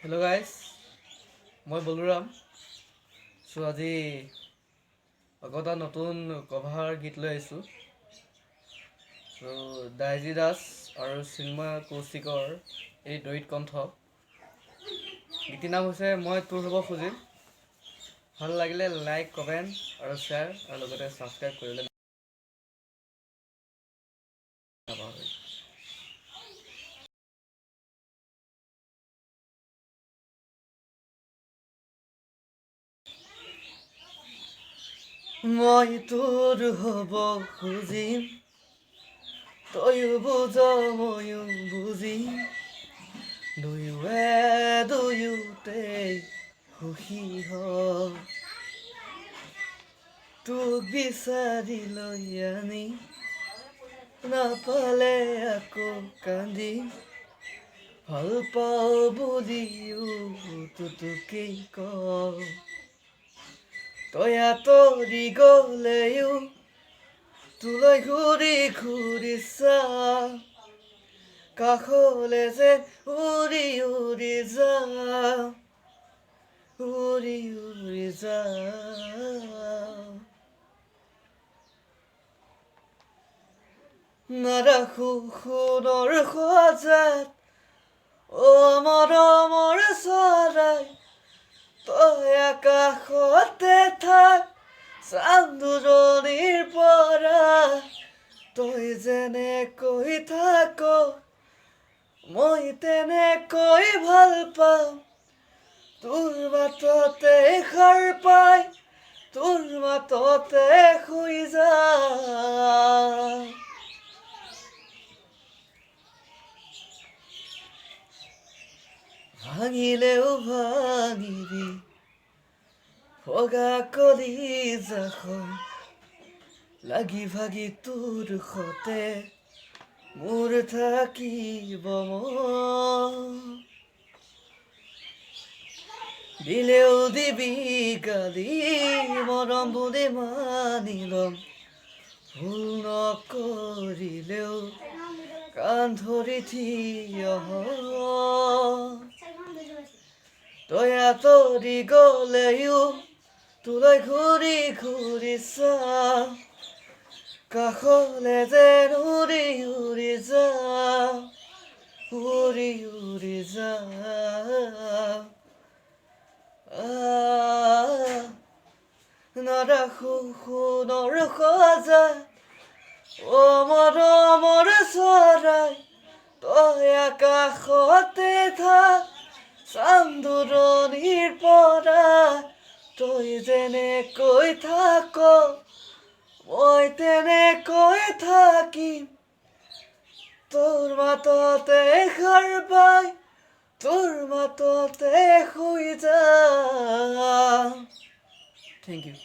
Hello' guys, মই বলোৰাম। আজি আকৌ এটা নতুন কভাৰ গীত লৈ আহিছোঁ। দাইজি দাস আৰু চিন্ময় কৌশিকৰ এই দ্বৈত কণ্ঠ। গীতিৰ নাম হৈছে মই তোৰ হ'ব খুজিম। ভাল লাগিলে লাইক, কমেণ্ট আৰু শ্বেয়াৰ আৰু লগতে ছাবস্ক্ৰাইব কৰিবলৈ নাপাহৰিব। মই তোৰ হ'ব খুজিম, তয়ো বুজ ময়ো বুজিম, দুয়োতেই সুখী হওঁ। তোক বিচাৰি লৈ আনি নাপালে আকৌ কান্দিম, ভাল পাওঁ বুলিও তোকেই কওঁ। তই আঁতৰি গ'লেও তোলৈ ঘূৰি ঘূৰি চাওঁ, কাষলে যে উৰি উৰি যাওঁ, উৰি উৰি যাওঁ। নাৰাখো সোণৰ সজাত মৰমৰ চৰাই, তই আকাশতে থাক চান্দুৰণিৰ পৰা। তই যেনেকৈ থাক মই তেনেকৈ ভাল পাম, তোৰ মাততে সাৰ পাই তোৰ মাততে শুই যাম। ভাঙিলেও ভাঙিবি ভগা কলিজাখন, লাগি ভাগি তোৰ সতে মোৰ থাকিব মন। দিলেও দিবি গালি মৰম বুলি মানি ল'ম, ভুল নকৰিলেও কাণ ধৰি থিয় হ'ম। তই আঁতৰি গ'লেও তোলৈ ঘূৰি ঘূৰি চাওঁ, কাষলে যেন উৰি উৰি যাওঁ, উৰি উৰি যাওঁ। নাৰাখো সোণৰ সজাত মৰমৰ চৰাই, তই আকাশতে থাক চান্দুৰণিৰ পৰা। তই যেনেকৈ থাক মই তেনেকৈ থাকিম, তোৰ মাততে সাৰ পাই তোৰ মাততে শুই যাম। Thank U.